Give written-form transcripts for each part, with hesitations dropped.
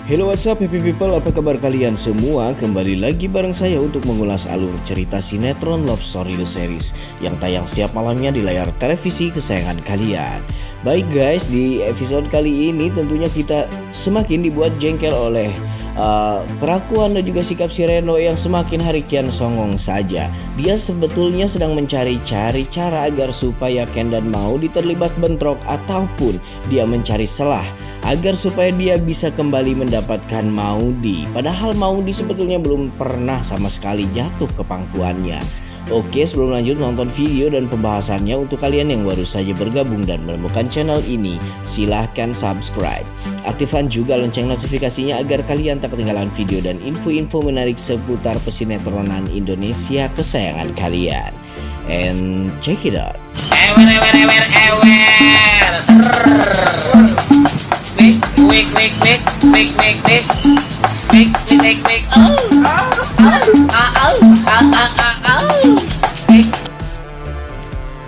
Hello, what's up happy people, apa kabar kalian semua? Kembali lagi bareng saya untuk mengulas alur cerita sinetron Love Story The Series yang tayang setiap malamnya di layar televisi kesayangan kalian. Baik guys, di episode kali ini tentunya kita semakin dibuat jengkel oleh perakuan dan juga sikap si Reno yang semakin hari kian songong saja. Dia sebetulnya sedang mencari-cari cara agar supaya Ken dan Maudy terlibat bentrok ataupun dia mencari celah agar supaya dia bisa kembali mendapatkan Maudy. Padahal Maudy sebetulnya belum pernah sama sekali jatuh ke pangkuannya. Oke, sebelum lanjut nonton video dan pembahasannya, untuk kalian yang baru saja bergabung dan menemukan channel ini, silahkan subscribe. Aktifkan juga lonceng notifikasinya agar kalian tak ketinggalan video dan info-info menarik seputar pesinetronan Indonesia kesayangan kalian. And check it out.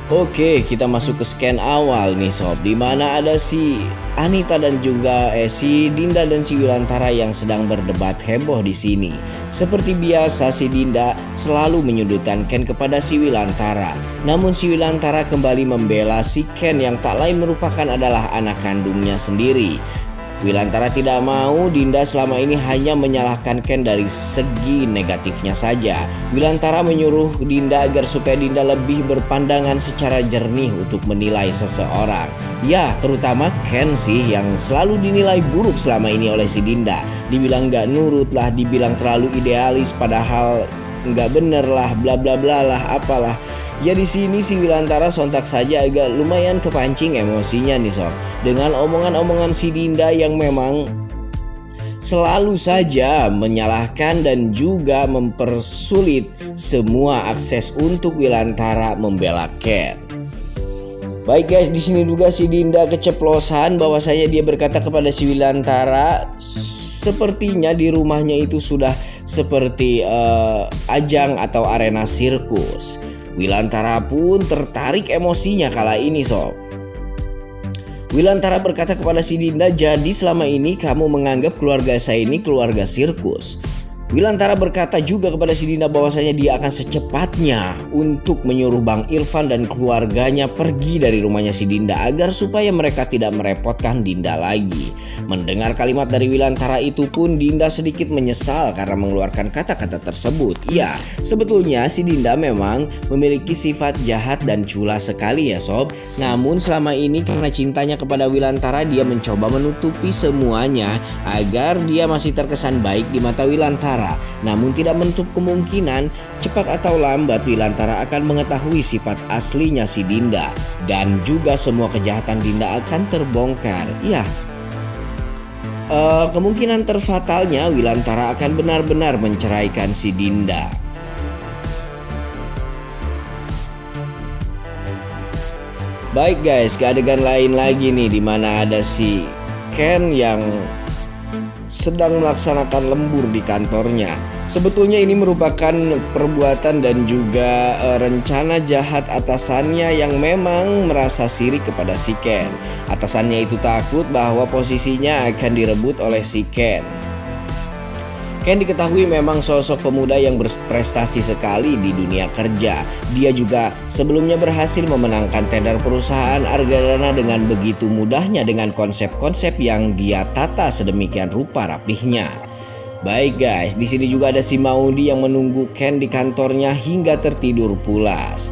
Oke, kita masuk ke scan awal nih sob, dimana ada si Anita dan juga si Dinda dan si Wilantara yang sedang berdebat heboh di sini. Seperti biasa, si Dinda selalu menyudutkan Ken kepada si Wilantara. Namun si Wilantara kembali membela si Ken yang tak lain merupakan adalah anak kandungnya sendiri. Wilantara tidak mau Dinda selama ini hanya menyalahkan Ken dari segi negatifnya saja. Wilantara menyuruh Dinda agar supaya Dinda lebih berpandangan secara jernih untuk menilai seseorang. Ya, terutama Ken sih yang selalu dinilai buruk selama ini oleh si Dinda. Dibilang gak nurut lah, dibilang terlalu idealis padahal gak bener lah, bla bla bla lah, apalah. Ya di sini si Wilantara sontak saja agak lumayan kepancing emosinya nih sob, dengan omongan-omongan si Dinda yang memang selalu saja menyalahkan dan juga mempersulit semua akses untuk Wilantara membela Ken. Baik guys, di sini juga si Dinda keceplosan bahwasanya dia berkata kepada si Wilantara sepertinya di rumahnya itu sudah seperti ajang atau arena sirkus. Wilantara pun tertarik emosinya kala ini sob. Wilantara berkata kepada si Dinda, jadi selama ini kamu menganggap keluarga saya ini keluarga sirkus. Wilantara berkata juga kepada si Dinda bahwasanya dia akan secepatnya untuk menyuruh Bang Irfan dan keluarganya pergi dari rumahnya si Dinda agar supaya mereka tidak merepotkan Dinda lagi. Mendengar kalimat dari Wilantara itu pun Dinda sedikit menyesal karena mengeluarkan kata-kata tersebut. Ya, sebetulnya si Dinda memang memiliki sifat jahat dan culah sekali ya sob. Namun selama ini karena cintanya kepada Wilantara, dia mencoba menutupi semuanya agar dia masih terkesan baik di mata Wilantara. Namun tidak menutup kemungkinan cepat atau lambat Wilantara akan mengetahui sifat aslinya si Dinda dan juga semua kejahatan Dinda akan terbongkar. Ya, kemungkinan terfatalnya Wilantara akan benar-benar menceraikan si Dinda. Baik guys, ke adegan lain lagi nih, dimana ada si Ken yang sedang melaksanakan lembur di kantornya. Sebetulnya ini merupakan perbuatan dan juga rencana jahat atasannya yang memang merasa sirik kepada si Ken. Atasannya itu takut bahwa posisinya akan direbut oleh si Ken. Ken diketahui memang sosok pemuda yang berprestasi sekali di dunia kerja. Dia juga sebelumnya berhasil memenangkan tender perusahaan Argadana dengan begitu mudahnya dengan konsep-konsep yang dia tata sedemikian rupa rapihnya. Baik guys, di sini juga ada si Maudy yang menunggu Ken di kantornya hingga tertidur pulas.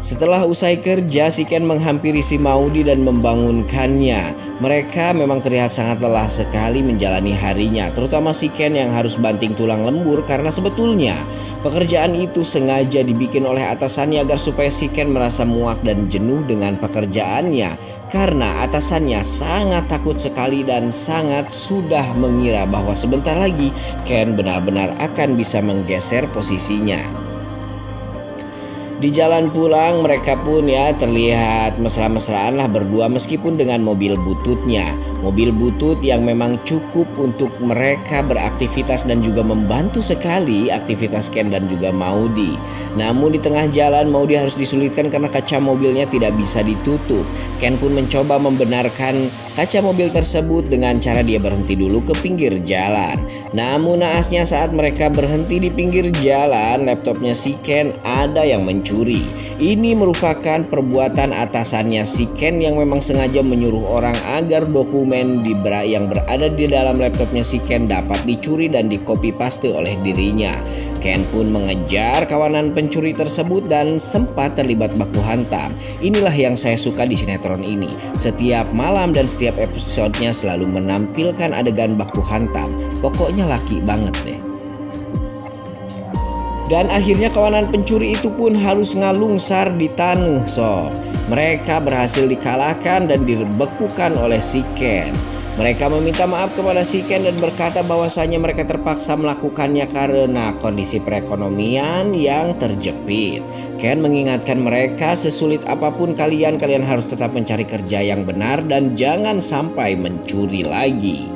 Setelah usai kerja, si Ken menghampiri si Maudy dan membangunkannya. Mereka memang terlihat sangat lelah sekali menjalani harinya, terutama si Ken yang harus banting tulang lembur karena sebetulnya pekerjaan itu sengaja dibikin oleh atasannya agar supaya si Ken merasa muak dan jenuh dengan pekerjaannya. Karena atasannya sangat takut sekali dan sangat sudah mengira bahwa sebentar lagi Ken benar-benar akan bisa menggeser posisinya. Di jalan pulang mereka pun ya terlihat mesra-mesraan lah berdua meskipun dengan mobil bututnya. Mobil butut yang memang cukup untuk mereka beraktivitas dan juga membantu sekali aktivitas Ken dan juga Maudy. Namun di tengah jalan Maudy harus disulitkan karena kaca mobilnya tidak bisa ditutup. Ken pun mencoba membenarkan kaca mobil tersebut dengan cara dia berhenti dulu ke pinggir jalan. Namun naasnya saat mereka berhenti di pinggir jalan, laptopnya si Ken ada yang mencuri. Ini merupakan perbuatan atasannya si Ken yang memang sengaja menyuruh orang agar dokumen yang berada di dalam laptopnya si Ken dapat dicuri dan di copy paste oleh dirinya. Ken pun mengejar kawanan pencuri tersebut dan sempat terlibat baku hantam. Inilah yang saya suka di sinetron ini. Setiap malam dan setiap episodenya selalu menampilkan adegan baku hantam. Pokoknya laki banget deh. Dan akhirnya kawanan pencuri itu pun harus ngalungsar di tanah sob. Mereka berhasil dikalahkan dan dibekukan oleh si Ken. Mereka meminta maaf kepada si Ken dan berkata bahwasanya mereka terpaksa melakukannya karena kondisi perekonomian yang terjepit. Ken mengingatkan mereka sesulit apapun kalian harus tetap mencari kerja yang benar dan jangan sampai mencuri lagi.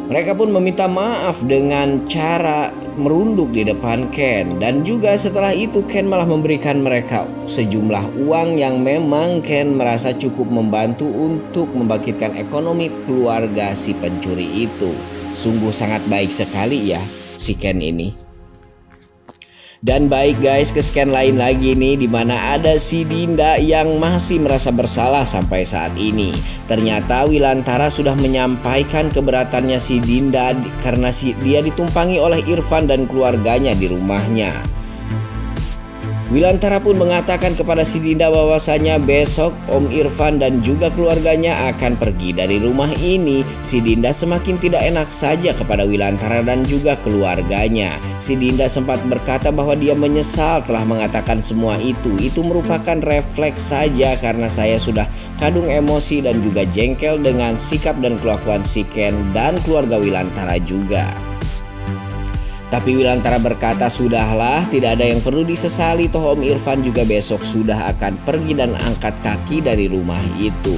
Mereka pun meminta maaf dengan cara merunduk di depan Ken. Dan juga setelah itu Ken malah memberikan mereka sejumlah uang yang memang Ken merasa cukup membantu untuk membangkitkan ekonomi keluarga si pencuri itu. Sungguh sangat baik sekali ya si Ken ini. Dan baik guys, ke scan lain lagi nih dimana ada si Dinda yang masih merasa bersalah sampai saat ini. Ternyata Wilantara sudah menyampaikan keberatannya si Dinda karena dia ditumpangi oleh Irfan dan keluarganya di rumahnya. Wilantara pun mengatakan kepada si Dinda bahwasanya besok Om Irfan dan juga keluarganya akan pergi dari rumah ini. Si Dinda semakin tidak enak saja kepada Wilantara dan juga keluarganya. Si Dinda sempat berkata bahwa dia menyesal telah mengatakan semua itu. Itu merupakan refleks saja karena saya sudah kadung emosi dan juga jengkel dengan sikap dan kelakuan si Ken dan keluarga Wilantara juga. Tapi Wilantara berkata sudahlah, tidak ada yang perlu disesali, toh Om Irfan juga besok sudah akan pergi dan angkat kaki dari rumah itu.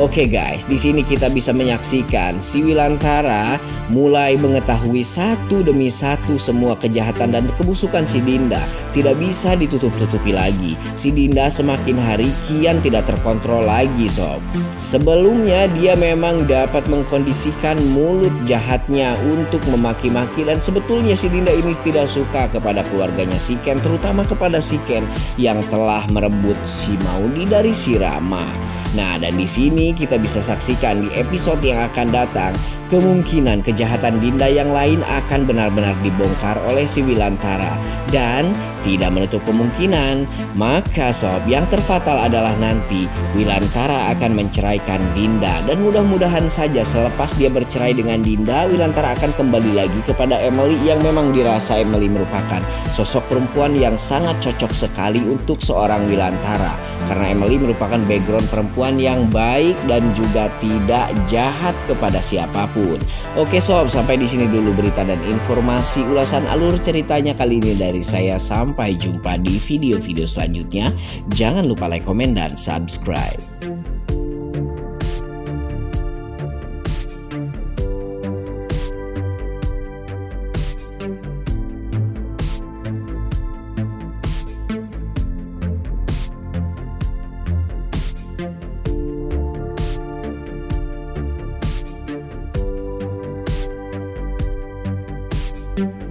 Oke guys, di sini kita bisa menyaksikan si Wilantara mulai mengetahui satu demi satu semua kejahatan dan kebusukan si Dinda. Tidak bisa ditutup-tutupi lagi. Si Dinda semakin hari kian tidak terkontrol lagi sob. Sebelumnya dia memang dapat mengkondisikan mulut jahatnya untuk memaki-maki dan sebetulnya si Dinda ini tidak suka kepada keluarganya si Ken, terutama kepada si Ken yang telah merebut si Maudy dari si Rama. Nah, dan di sini kita bisa saksikan di episode yang akan datang kemungkinan kejahatan Dinda yang lain akan benar-benar dibongkar oleh si Wilantara. Dan tidak menutup kemungkinan, maka sob yang terfatal adalah nanti Wilantara akan menceraikan Dinda. Dan mudah-mudahan saja selepas dia bercerai dengan Dinda, Wilantara akan kembali lagi kepada Emily yang memang dirasa Emily merupakan sosok perempuan yang sangat cocok sekali untuk seorang Wilantara. Karena Emily merupakan background perempuan yang baik dan juga tidak jahat kepada siapapun. Oke sob, sampai di sini dulu berita dan informasi ulasan alur ceritanya kali ini dari saya. Sampai jumpa di video-video selanjutnya. Jangan lupa like, komen, dan subscribe. Thank you.